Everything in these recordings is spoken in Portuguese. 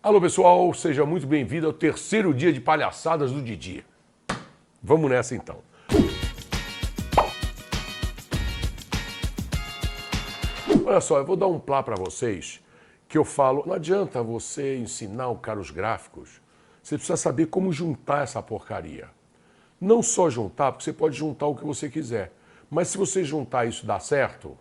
Alô pessoal, seja muito bem-vindo ao terceiro dia de palhaçadas do Didi. Vamos nessa então. Olha só, eu vou dar um plá para vocês que eu falo, não adianta você ensinar o cara os gráficos, você precisa saber como juntar essa porcaria. Não só juntar, porque você pode juntar o que você quiser, mas se você juntar isso dá certo,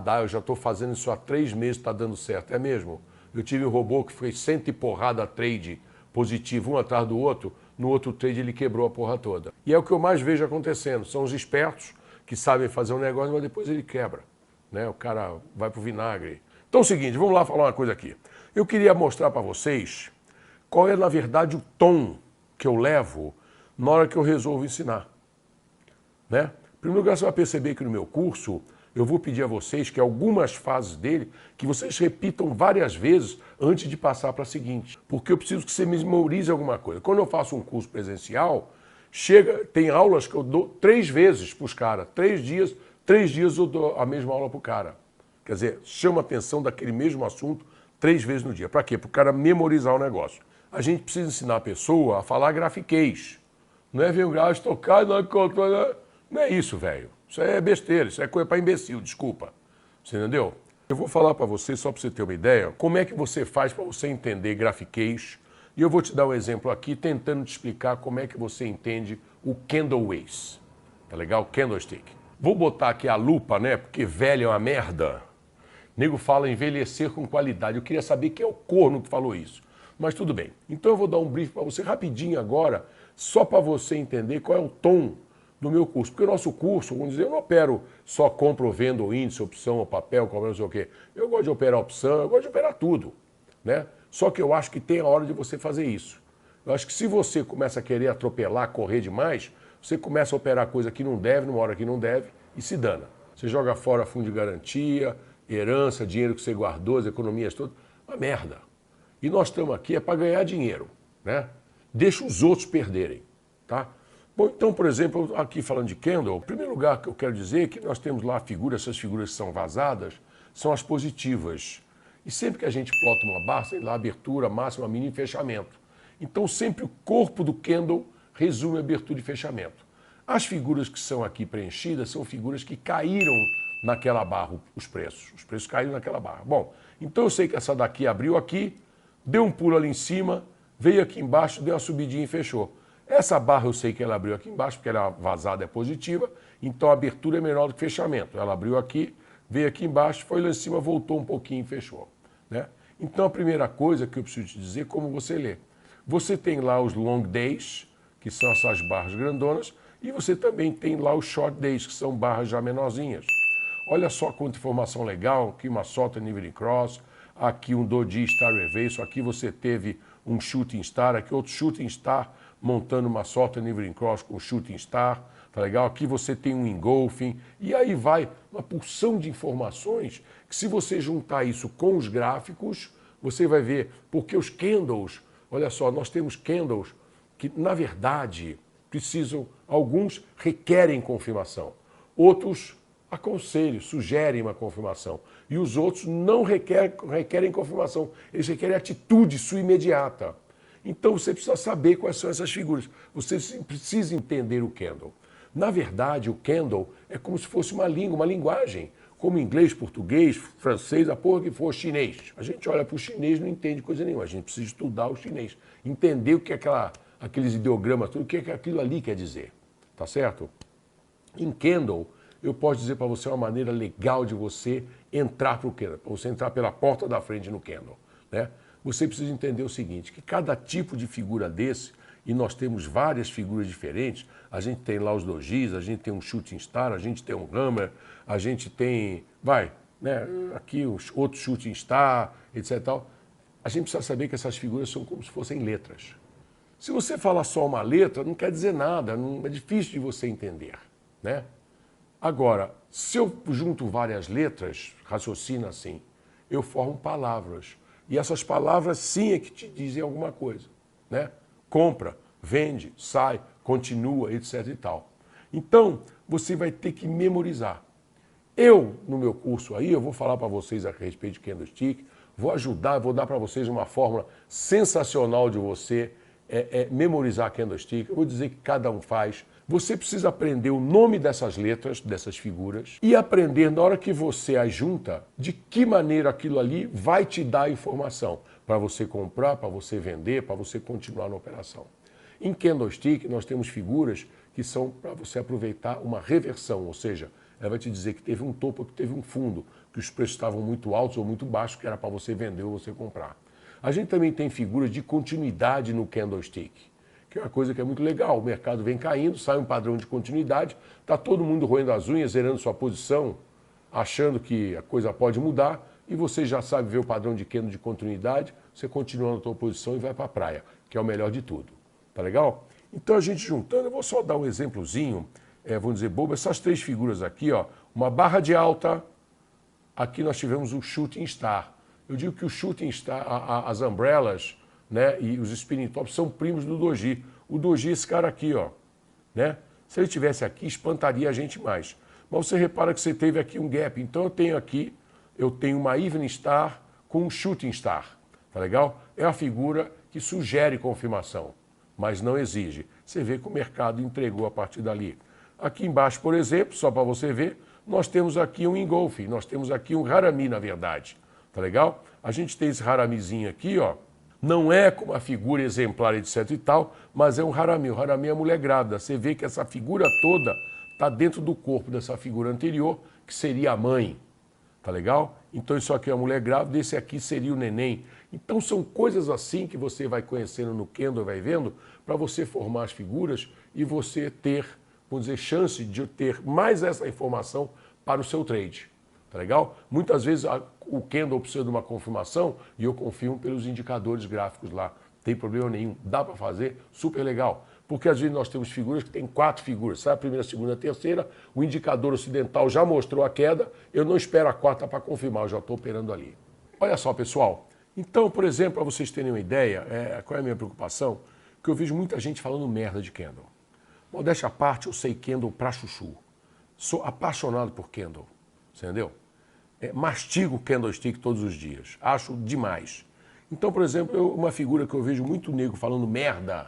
dá, eu já estou fazendo isso há 3 meses, está dando certo, é mesmo? Eu tive um robô que fez 100 e porrada trade positivo, um atrás do outro, no outro trade ele quebrou a porra toda. E é o que eu mais vejo acontecendo, são os espertos que sabem fazer um negócio, mas depois ele quebra. Né? O cara vai pro vinagre. Então é o seguinte, vamos lá falar uma coisa aqui. Eu queria mostrar para vocês qual é, na verdade, o tom que eu levo na hora que eu resolvo ensinar. Né? Em primeiro lugar, você vai perceber que no meu curso eu vou pedir a vocês que algumas fases dele, que vocês repitam várias vezes antes de passar para a seguinte. Porque eu preciso que você memorize alguma coisa. Quando eu faço um curso presencial, tem aulas que eu dou 3 vezes para os caras. 3 dias eu dou a mesma aula para o cara. Quer dizer, chama a atenção daquele mesmo assunto 3 vezes no dia. Para quê? Para o cara memorizar o negócio. A gente precisa ensinar a pessoa a falar grafiquez. Não é ver um gráfico tocar, não é isso, velho. Isso é besteira, isso é coisa para imbecil, desculpa. Você entendeu? Eu vou falar para você, só para você ter uma ideia, como é que você faz para você entender grafiquez. E eu vou te dar um exemplo aqui, tentando te explicar como é que você entende o Candleways. Tá legal? Candlestick. Vou botar aqui a lupa, né? Porque velho é uma merda. Nego fala envelhecer com qualidade. Eu queria saber quem é o corno que falou isso. Mas tudo bem. Então eu vou dar um brief para você rapidinho agora, só para você entender qual é o tom do meu curso. Porque o nosso curso, vamos dizer, eu não opero só compra ou venda, ou índice, opção, ou papel, não sei o quê. Eu gosto de operar opção, eu gosto de operar tudo. Né? Só que eu acho que tem a hora de você fazer isso. Eu acho que se você começa a querer atropelar, correr demais, você começa a operar coisa que não deve, numa hora que não deve, e se dana. Você joga fora fundo de garantia, herança, dinheiro que você guardou, as economias todas, uma merda. E nós estamos aqui é para ganhar dinheiro, né? Deixa os outros perderem, tá? Bom, então, por exemplo, aqui falando de candle, o primeiro lugar que eu quero dizer é que nós temos lá figuras, essas figuras que são vazadas, são as positivas. E sempre que a gente plota uma barra, tem lá abertura, máxima, mínima e fechamento. Então, sempre o corpo do candle resume abertura e fechamento. As figuras que são aqui preenchidas são figuras que caíram naquela barra, os preços caíram naquela barra. Bom, então eu sei que essa daqui abriu aqui, deu um pulo ali em cima, veio aqui embaixo, deu uma subidinha e fechou. Essa barra eu sei que ela abriu aqui embaixo, porque ela vazada é positiva, então a abertura é menor do que fechamento. Ela abriu aqui, veio aqui embaixo, foi lá em cima, voltou um pouquinho e fechou. Né? Então a primeira coisa que eu preciso te dizer é como você lê. Você tem lá os long days, que são essas barras grandonas, e você também tem lá os short days, que são barras já menorzinhas. Olha só quanta informação legal, aqui uma Salter Evening Cross, aqui um Doji Star Reverso, aqui você teve um Shooting Star, aqui outro Shooting Star montando uma Salter Evening Cross com Shooting Star, tá legal? Aqui você tem um Engulfing, e aí vai uma porção de informações que se você juntar isso com os gráficos, você vai ver, porque os candles, olha só, nós temos candles que na verdade precisam, alguns requerem confirmação, outros aconselham, sugerem uma confirmação. E os outros não requerem confirmação, eles requerem atitude sua imediata. Então você precisa saber quais são essas figuras. Você precisa entender o candle. Na verdade, o candle é como se fosse uma língua, uma linguagem. Como inglês, português, francês, a porra que for, chinês. A gente olha para o chinês e não entende coisa nenhuma. A gente precisa estudar o chinês. Entender o que é aqueles ideogramas, tudo, o que é que aquilo ali quer dizer. Tá certo? Em candle, eu posso dizer para você uma maneira legal de você entrar para o candle, para você entrar pela porta da frente no candle. Né? Você precisa entender o seguinte, que cada tipo de figura desse, e nós temos várias figuras diferentes, a gente tem lá os dojis, a gente tem um shooting star, a gente tem um hammer, a gente tem, aqui os outros shooting star, etc. Tal. A gente precisa saber que essas figuras são como se fossem letras. Se você falar só uma letra, não quer dizer nada, é difícil de você entender, né? Agora, se eu junto várias letras, raciocina assim, eu formo palavras. E essas palavras sim é que te dizem alguma coisa, né? Compra, vende, sai, continua, etc e tal. Então, você vai ter que memorizar. Eu, no meu curso aí, eu vou falar para vocês a respeito de candlestick, vou ajudar, vou dar para vocês uma fórmula sensacional de você memorizar candlestick. Eu vou dizer que cada um faz. Você precisa aprender o nome dessas letras, dessas figuras, e aprender, na hora que você as junta, de que maneira aquilo ali vai te dar informação para você comprar, para você vender, para você continuar na operação. Em candlestick, nós temos figuras que são para você aproveitar uma reversão, ou seja, ela vai te dizer que teve um topo, que teve um fundo, que os preços estavam muito altos ou muito baixos, que era para você vender ou você comprar. A gente também tem figuras de continuidade no candlestick, que é uma coisa que é muito legal. O mercado vem caindo, sai um padrão de continuidade, está todo mundo roendo as unhas, zerando sua posição, achando que a coisa pode mudar, e você já sabe ver o padrão de candle de continuidade, você continua na sua posição e vai para a praia, que é o melhor de tudo. Tá legal? Então a gente juntando, eu vou só dar um exemplozinho, vamos dizer bobo, essas três figuras aqui, ó, uma barra de alta, aqui nós tivemos o shooting star. Eu digo que o shooting star, as umbrellas, né, e os spinning tops são primos do doji. O doji é esse cara aqui, ó, né? Se ele estivesse aqui, espantaria a gente mais. Mas você repara que você teve aqui um gap. Então eu tenho uma evening star com um shooting star, tá legal? É a figura que sugere confirmação, mas não exige. Você vê que o mercado entregou a partir dali. Aqui embaixo, por exemplo, só para você ver, nós temos aqui um engolfing, nós temos aqui um harami, na verdade. Tá legal? A gente tem esse haramizinho aqui, ó. Não é como a figura exemplar, etc e tal, mas é um harami. O harami é a mulher grávida. Você vê que essa figura toda está dentro do corpo dessa figura anterior, que seria a mãe. Tá legal? Então isso aqui é a mulher grávida, esse aqui seria o neném. Então são coisas assim que você vai conhecendo no candle, vai vendo, para você formar as figuras e você ter, vamos dizer, chance de ter mais essa informação para o seu trade. Tá legal? Muitas vezes o candle precisa de uma confirmação e eu confirmo pelos indicadores gráficos lá. Não tem problema nenhum. Dá para fazer, super legal. Porque às vezes nós temos figuras que tem 4 figuras. Sabe a primeira, segunda, terceira, o indicador ocidental já mostrou a queda, eu não espero a quarta para confirmar, eu já estou operando ali. Olha só, pessoal. Então, por exemplo, para vocês terem uma ideia, qual é a minha preocupação? Que eu vejo muita gente falando merda de candle. Modéstia à parte, eu sei candle pra chuchu. Sou apaixonado por candle. Entendeu? Mastigo candlestick todos os dias. Acho demais. Então, por exemplo, uma figura que eu vejo muito nego falando merda,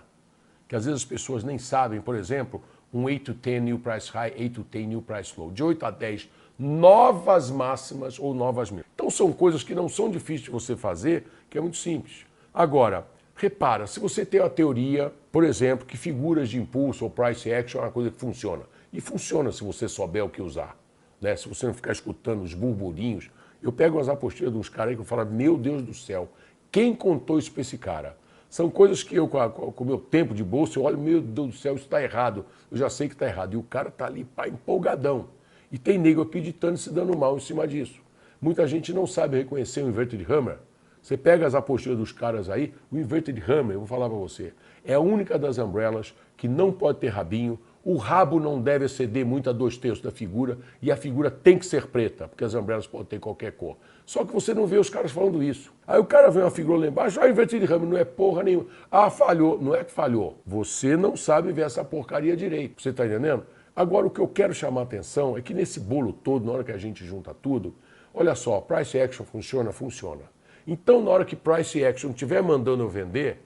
que às vezes as pessoas nem sabem, por exemplo, um 8 to 10 new price high, 8 to 10 new price low. De 8 a 10, novas máximas ou novas mínimas. Então são coisas que não são difíceis de você fazer, que é muito simples. Agora, repara, se você tem uma teoria, por exemplo, que figuras de impulso ou price action é uma coisa que funciona. E funciona se você souber o que usar. Né? Se você não ficar escutando os burburinhos, eu pego umas apostilas de uns caras aí que eu falo, meu Deus do céu, quem contou isso para esse cara? São coisas que eu, com o meu tempo de bolsa, eu olho, meu Deus do céu, isso está errado. Eu já sei que está errado. E o cara está ali, pá, empolgadão. E tem nego acreditando e se dando mal em cima disso. Muita gente não sabe reconhecer o inverted hammer. Você pega as apostilas dos caras aí, o inverted hammer, eu vou falar para você, é a única das umbrellas que não pode ter rabinho. O rabo não deve exceder muito a 2/3 da figura e a figura tem que ser preta, porque as umbrellas podem ter qualquer cor. Só que você não vê os caras falando isso. Aí o cara vê uma figura lá embaixo, inverted hammer, não é porra nenhuma. Falhou. Não é que falhou. Você não sabe ver essa porcaria direito. Você está entendendo? Agora, o que eu quero chamar a atenção é que nesse bolo todo, na hora que a gente junta tudo, olha só, price action funciona? Funciona. Então, na hora que price action estiver mandando eu vender,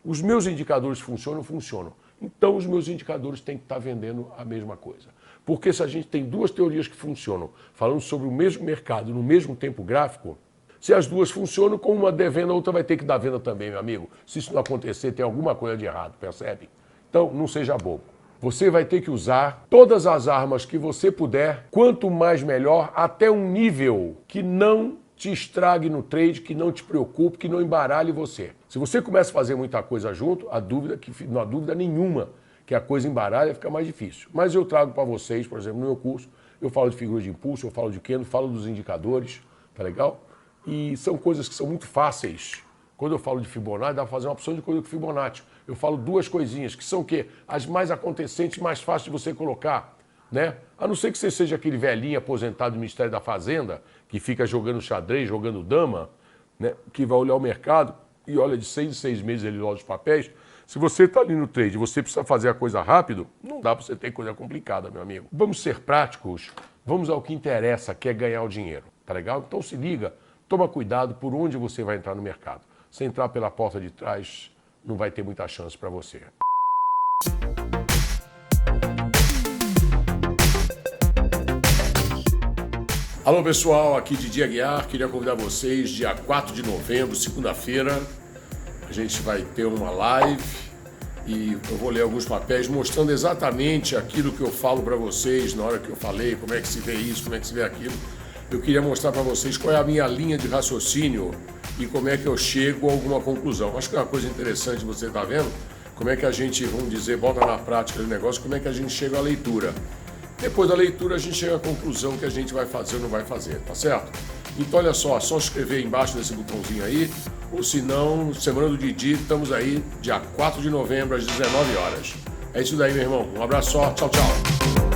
os meus indicadores funcionam? Funcionam. Então, os meus indicadores têm que estar vendendo a mesma coisa. Porque se a gente tem duas teorias que funcionam, falando sobre o mesmo mercado, no mesmo tempo gráfico, se as duas funcionam, com uma devendo, a outra vai ter que dar venda também, meu amigo. Se isso não acontecer, tem alguma coisa de errado, percebe? Então, não seja bobo. Você vai ter que usar todas as armas que você puder, quanto mais melhor, até um nível que não te estrague no trade, que não te preocupe, que não embaralhe você. Se você começa a fazer muita coisa junto, não há dúvida nenhuma que a coisa embaralha, fica mais difícil. Mas eu trago para vocês, por exemplo, no meu curso, eu falo de figuras de impulso, eu falo de candle, falo dos indicadores, tá legal? E são coisas que são muito fáceis. Quando eu falo de Fibonacci, dá para fazer uma opção de coisa com Fibonacci. Eu falo duas coisinhas, que são o quê? As mais acontecentes, mais fáceis de você colocar. Né? A não ser que você seja aquele velhinho aposentado do Ministério da Fazenda, que fica jogando xadrez, jogando dama, né? Que vai olhar o mercado e olha de 6 em 6 meses ele olha os papéis. Se você está ali no trade e você precisa fazer a coisa rápido, não dá para você ter coisa complicada, meu amigo. Vamos ser práticos, vamos ao que interessa, que é ganhar o dinheiro, tá legal? Então se liga, toma cuidado por onde você vai entrar no mercado. Se entrar pela porta de trás, não vai ter muita chance para você. Alô pessoal, aqui Didi Aguiar, queria convidar vocês, dia 4 de novembro, segunda-feira, a gente vai ter uma live e eu vou ler alguns papéis mostrando exatamente aquilo que eu falo para vocês na hora que eu falei, como é que se vê isso, como é que se vê aquilo. Eu queria mostrar para vocês qual é a minha linha de raciocínio e como é que eu chego a alguma conclusão. Acho que é uma coisa interessante você estar vendo, como é que a gente, vamos dizer, bota na prática o negócio, como é que a gente chega à leitura. Depois da leitura a gente chega à conclusão que a gente vai fazer ou não vai fazer, tá certo? Então olha só escrever embaixo desse botãozinho aí, ou se não, Semana do Didi, estamos aí dia 4 de novembro às 19 horas. É isso daí, meu irmão. Um abraço só, tchau, tchau.